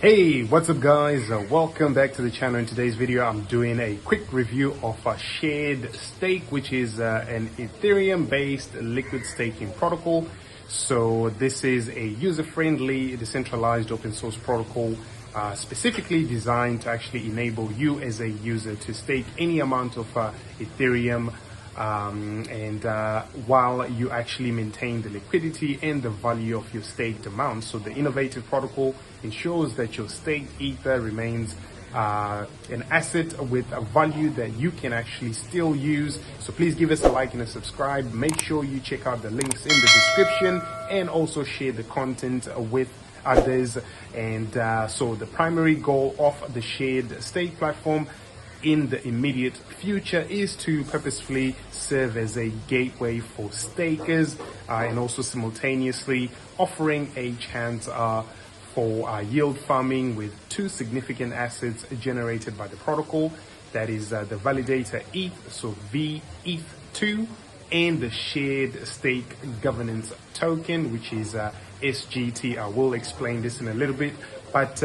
Hey, what's up guys? Welcome back to the channel. In today's video I'm doing a quick review of SharedStake, which is an Ethereum based liquid staking protocol. So this is a user-friendly decentralized open source protocol specifically designed to actually enable you as a user to stake any amount of Ethereum while you actually maintain the liquidity and the value of your staked amount. So the innovative protocol ensures that your staked Ether remains an asset with a value that you can actually still use. So please give us a like and a subscribe. Make sure you check out the links in the description and also share the content with others. And so the primary goal of the SharedStake platform in the immediate future is to purposefully serve as a gateway for stakers and also simultaneously offering a chance for yield farming with two significant assets generated by the protocol. That is the validator ETH, so VETH2, and the SharedStake governance token, which is SGT. I will explain this in a little bit, but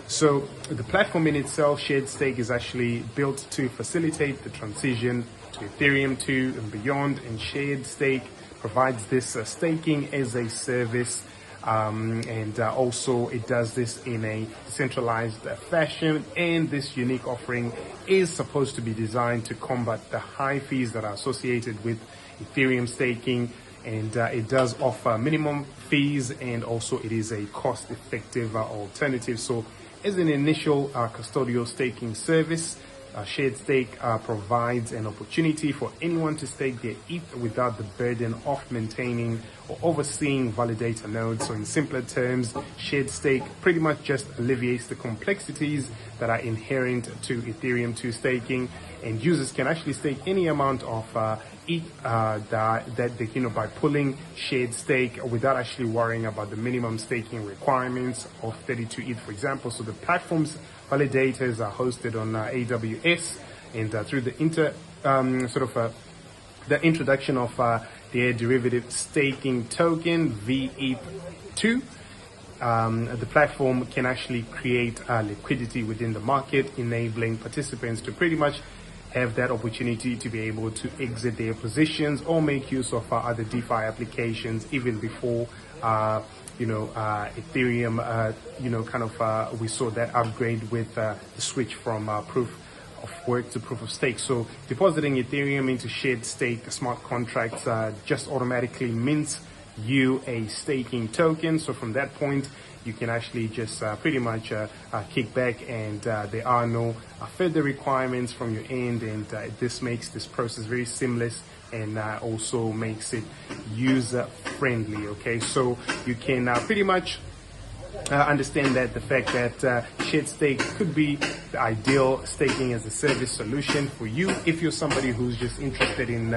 so the platform in itself, SharedStake, is actually built to facilitate the transition to Ethereum 2 and beyond, and SharedStake provides this staking as a service, and also it does this in a decentralized fashion. And this unique offering is supposed to be designed to combat the high fees that are associated with Ethereum staking, and it does offer minimum fees, and also it is a cost-effective alternative. So as an initial custodial staking service, SharedStake provides an opportunity for anyone to stake their ETH without the burden of maintaining or overseeing validator nodes. So in simpler terms, SharedStake pretty much just alleviates the complexities that are inherent to Ethereum 2 staking, and users can actually stake any amount of ETH that they can by pulling SharedStake without actually worrying about the minimum staking requirements of 32 ETH, for example. So the platform's validators are hosted on AWS, and through the the introduction of their derivative staking token VETH2, the platform can actually create liquidity within the market, enabling participants to pretty much have that opportunity to be able to exit their positions or make use of other DeFi applications even before Ethereum, we saw that upgrade with the switch from proof of work to proof of stake. So depositing Ethereum into SharedStake smart contracts just automatically mints you a staking token. So from that point, you can actually just pretty much kick back, and there are no further requirements from your end, and this makes this process very seamless and also makes it user friendly. Okay, so you can pretty much understand that the fact that SharedStake could be the ideal staking as a service solution for you if you're somebody who's just interested in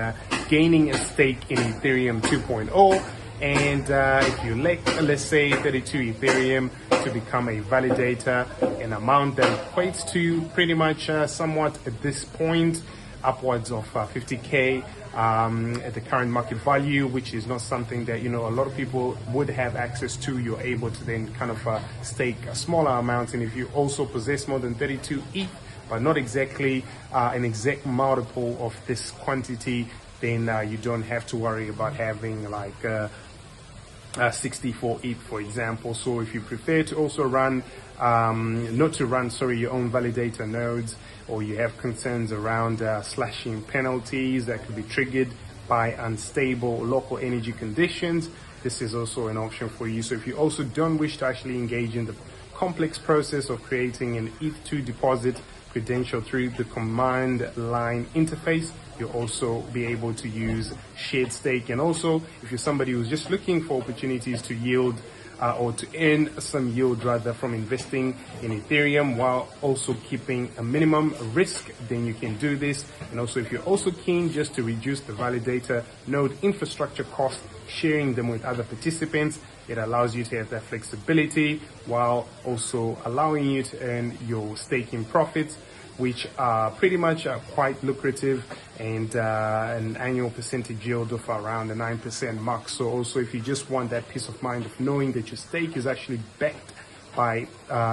gaining a stake in Ethereum 2.0. And if you like, let's say 32 Ethereum to become a validator, an amount that equates to pretty much somewhat at this point upwards of 50K at the current market value, which is not something that a lot of people would have access to. You're able to then kind of stake a smaller amount, and if you also possess more than 32 ETH but not exactly an exact multiple of this quantity, then you don't have to worry about having like 64 ETH, for example. So if you prefer to also run not to run your own validator nodes, or you have concerns around slashing penalties that could be triggered by unstable local energy conditions, this is also an option for you. So if you also don't wish to actually engage in the complex process of creating an ETH2 deposit credential through the command line interface, you'll also be able to use SharedStake. And also, if you're somebody who's just looking for opportunities to yield or to earn some yield rather from investing in Ethereum while also keeping a minimum risk, then you can do this. And also, if you're also keen just to reduce the validator node infrastructure cost, sharing them with other participants, it allows you to have that flexibility while also allowing you to earn your staking profits, which are pretty much quite lucrative, and an annual percentage yield of around the 9% mark. So also, if you just want that peace of mind of knowing that your stake is actually backed by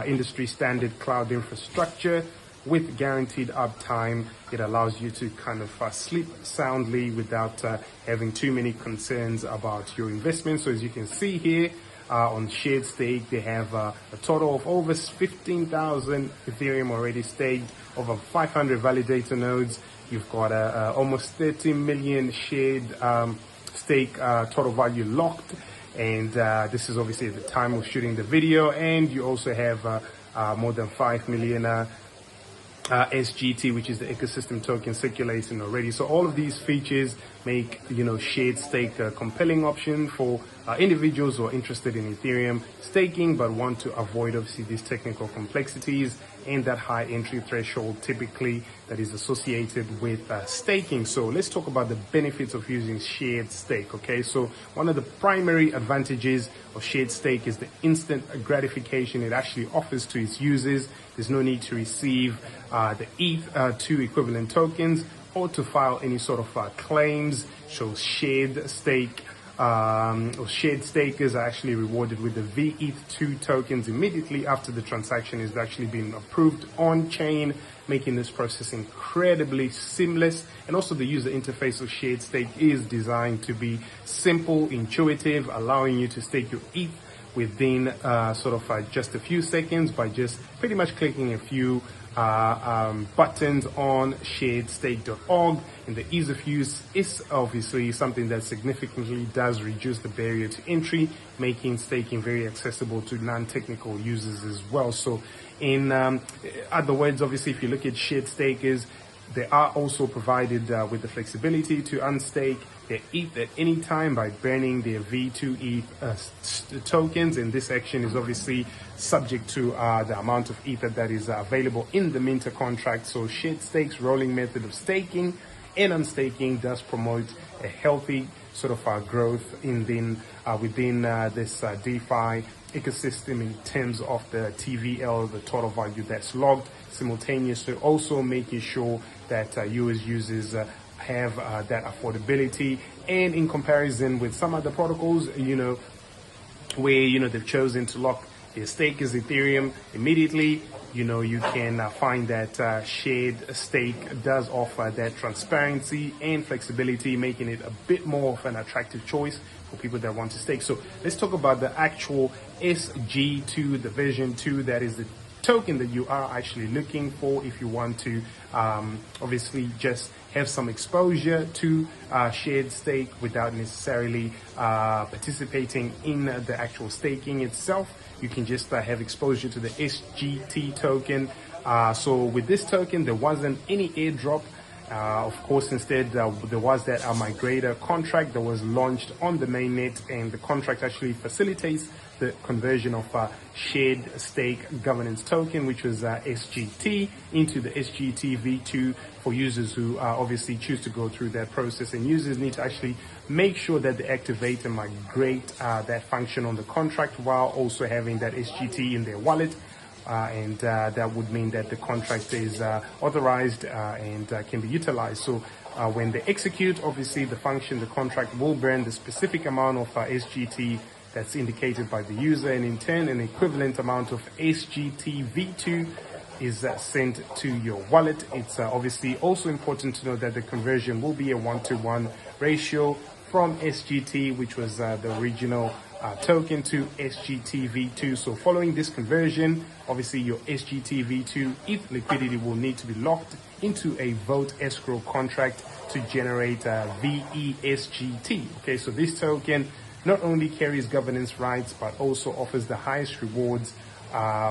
industry standard cloud infrastructure with guaranteed uptime. It allows you to kind of sleep soundly without having too many concerns about your investment. So as you can see here, on SharedStake, they have a total of over 15,000 Ethereum already staked, over 500 validator nodes. You've got almost 30 million shared stake total value locked. And this is obviously at the time of shooting the video. And you also have more than 5 million SGT, which is the ecosystem token, circulating already. So all of these features make, SharedStake a compelling option for individuals who are interested in Ethereum staking but want to avoid obviously these technical complexities and that high entry threshold typically that is associated with staking. So let's talk about the benefits of using SharedStake. Okay, so one of the primary advantages of SharedStake is the instant gratification it actually offers to its users. There's no need to receive the ETH2 equivalent tokens or to file any sort of claims. So SharedStake or shared stakers are actually rewarded with the VETH2 tokens immediately after the transaction is actually being approved on chain, making this process incredibly seamless. And also the user interface of SharedStake is designed to be simple, intuitive, allowing you to stake your ETH within just a few seconds by just pretty much clicking a few buttons on SharedStake.org. And the ease of use is obviously something that significantly does reduce the barrier to entry, making staking very accessible to non-technical users as well. So in other words, obviously, if you look at shared stakers, they are also provided with the flexibility to unstake their ETH at any time by burning their V2 ETH tokens. And this action is obviously subject to the amount of ETH that is available in the Minter contract. So SharedStake's rolling method of staking and unstaking does promote a healthy sort of growth within this DeFi ecosystem in terms of the TVL, the total value that's logged, simultaneously also making sure that US users have that affordability. And in comparison with some other protocols, where they've chosen to lock their stake as Ethereum immediately, you can find that SharedStake does offer that transparency and flexibility, making it a bit more of an attractive choice for people that want to stake. So let's talk about the actual SG2, the version 2, that is the token that you are actually looking for if you want to obviously just have some exposure to SharedStake without necessarily participating in the actual staking itself. You can just have exposure to the SGT token. So with this token, there wasn't any airdrop. Of course, instead, there was that migrator contract that was launched on the mainnet, and the contract actually facilitates the conversion of SharedStake governance token, which was SGT, into the SGT V2 for users who obviously choose to go through that process. And users need to actually make sure that they activate and migrate that function on the contract while also having that SGT in their wallet. And that would mean that the contract is authorized and can be utilized. So when they execute, obviously the function, the contract will burn the specific amount of SGT that's indicated by the user, and in turn an equivalent amount of SGT V2 is sent to your wallet. It's obviously also important to know that the conversion will be a 1-to-1 ratio from SGT, which was the original token, to SGT V2. So following this conversion, obviously your SGT V2 ETH liquidity will need to be locked into a vote escrow contract to generate VESGT. Okay, so this token not only carries governance rights but also offers the highest rewards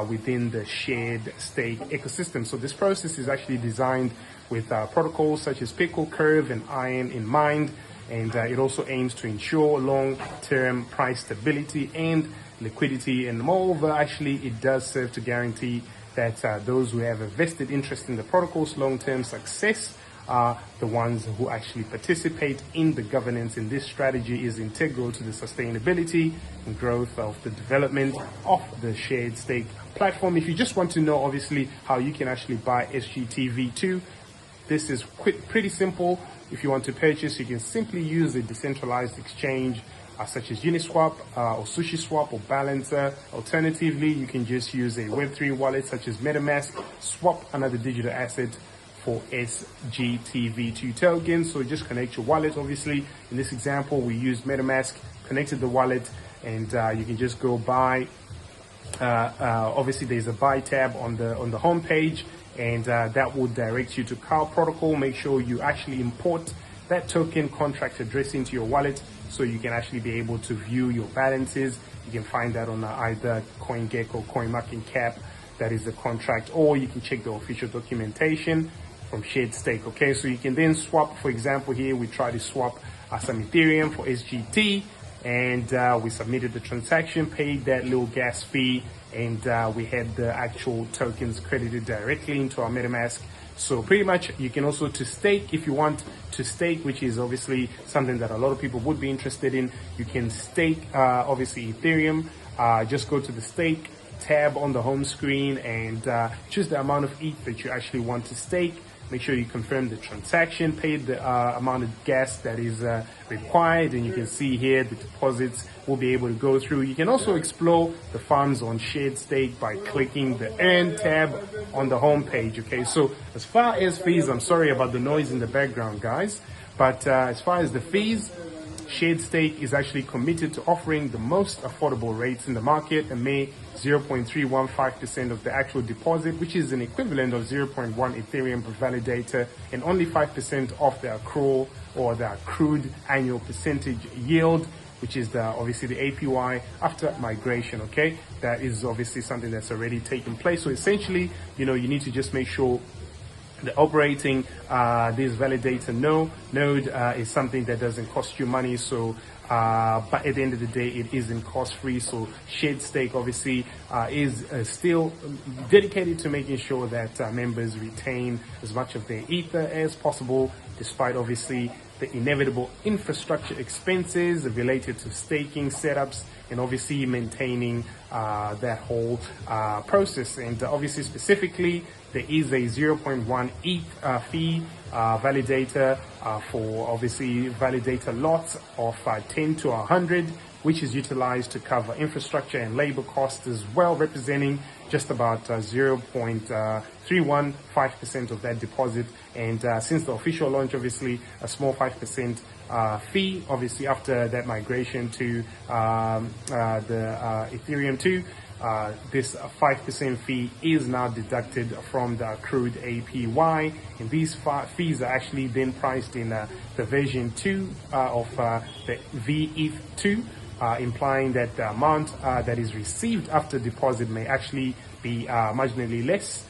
within the SharedStake ecosystem. So this process is actually designed with protocols such as Pickle, Curve, and Iron in mind. And it also aims to ensure long-term price stability and liquidity. And moreover, actually, it does serve to guarantee that those who have a vested interest in the protocol's long-term success are the ones who actually participate in the governance. And this strategy is integral to the sustainability and growth of the development of the SharedStake platform. If you just want to know, obviously, how you can actually buy SGT V2, this is pretty simple. If you want to purchase, you can simply use the decentralized exchange such as Uniswap or SushiSwap or Balancer. Alternatively, you can just use a Web3 wallet such as MetaMask, swap another digital asset for SGTV2 tokens. So just connect your wallet. Obviously, in this example, we used MetaMask, connected the wallet, and you can just go buy. Obviously, there's a buy tab on the home page, and that will direct you to Car Protocol. Make sure you actually import that token contract address into your wallet, so you can actually be able to view your balances. You can find that on either CoinGecko, CoinMarketCap, that is the contract, or you can check the official documentation from SharedStake. Okay, so you can then swap. For example, here we try to swap some Ethereum for SGT, and we submitted the transaction, paid that little gas fee, and we had the actual tokens credited directly into our MetaMask. So pretty much you can also to stake, if you want to stake, which is obviously something that a lot of people would be interested in. You can stake obviously Ethereum. Just go to the stake tab on the home screen and choose the amount of ETH that you actually want to stake. Make sure you confirm the transaction, pay the amount of gas that is required, and you can see here the deposits will be able to go through. You can also explore the funds on SharedStake by clicking the Earn tab on the home page. Okay, so as far as fees, I'm sorry about the noise in the background, guys, but as far as the fees, SharedStake is actually committed to offering the most affordable rates in the market, and may 0.315% of the actual deposit, which is an equivalent of 0.1 Ethereum per validator, and only 5% of the accrual or the accrued annual percentage yield, which is obviously the APY after migration. Okay, that is obviously something that's already taken place. So essentially, you need to just make sure the operating this validator node is something that doesn't cost you money. So but at the end of the day, it isn't cost free. So SharedStake obviously is still dedicated to making sure that members retain as much of their ether as possible, despite obviously the inevitable infrastructure expenses related to staking setups and obviously maintaining that whole process. And obviously specifically, there is a 0.1 ETH fee validator for obviously validator lots of 10 to 100, which is utilized to cover infrastructure and labor costs as well, representing just about 0.315% of that deposit. And since the official launch, obviously a small 5% fee, obviously after that migration to the Ethereum 2, this 5% fee is now deducted from the accrued APY, and these fees are actually then priced in the version 2 of the VETH2, implying that the amount that is received after deposit may actually be marginally less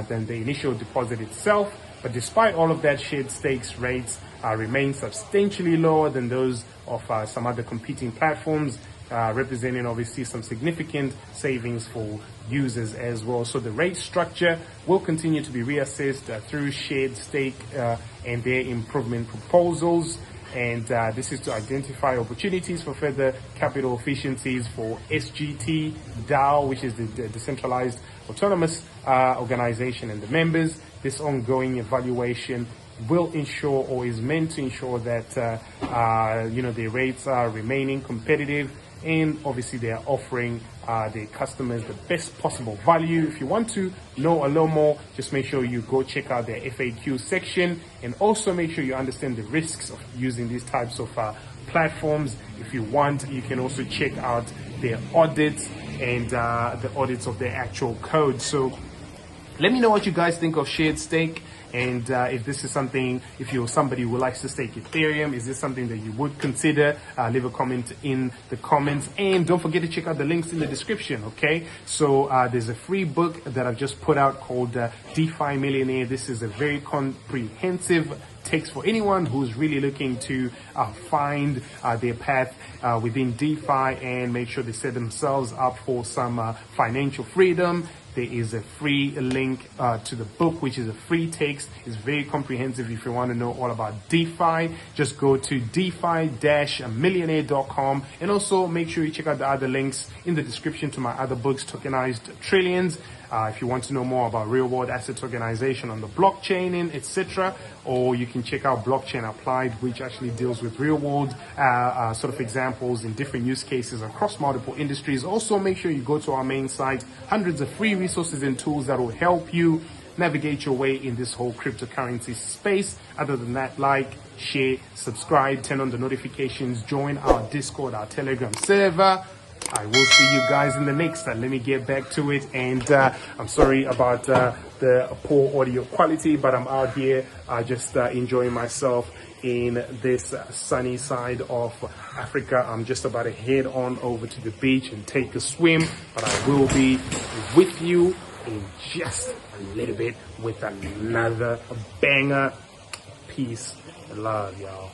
than the initial deposit itself. But despite all of that, SharedStake's rates remain substantially lower than those of some other competing platforms, representing obviously some significant savings for users as well. So the rate structure will continue to be reassessed through SharedStake and their improvement proposals. And this is to identify opportunities for further capital efficiencies for SGT DAO, which is the Decentralized Autonomous Organization, and the members. This ongoing evaluation will ensure, or is meant to ensure, that the rates are remaining competitive, and obviously they are offering their customers the best possible value. If you want to know a little more, just make sure you go check out their FAQ section, and also make sure you understand the risks of using these types of platforms. If you want, you can also check out their audits and the audits of their actual code. So let me know what you guys think of SharedStake. And if this is something, if you're somebody who likes to stake Ethereum, is this something that you would consider? Leave a comment in the comments, and don't forget to check out the links in the description. Okay, so there's a free book that I've just put out called DeFi Millionaire. This is a very comprehensive text for anyone who's really looking to find their path within DeFi and make sure they set themselves up for some financial freedom. there is a free link to the book, which is a free text. It's very comprehensive. If you want to know all about DeFi, just go to defi-millionaire.com, and also make sure you check out the other links in the description to my other books, Tokenized Trillions. If you want to know more about real world asset tokenization on the blockchain, etc., or you can check out Blockchain Applied, which actually deals with real world sort of examples in different use cases across multiple industries. Also, make sure you go to our main site, hundreds of free resources and tools that will help you navigate your way in this whole cryptocurrency space. Other than that, like, share, subscribe, turn on the notifications, join our Discord, our Telegram server. I will see you guys in the next. Let me get back to it, and I'm sorry about the poor audio quality, but I'm out here just enjoying myself in this sunny side of Africa. I'm just about to head on over to the beach and take a swim, but I will be with you in just a little bit with another banger. Peace and love, y'all.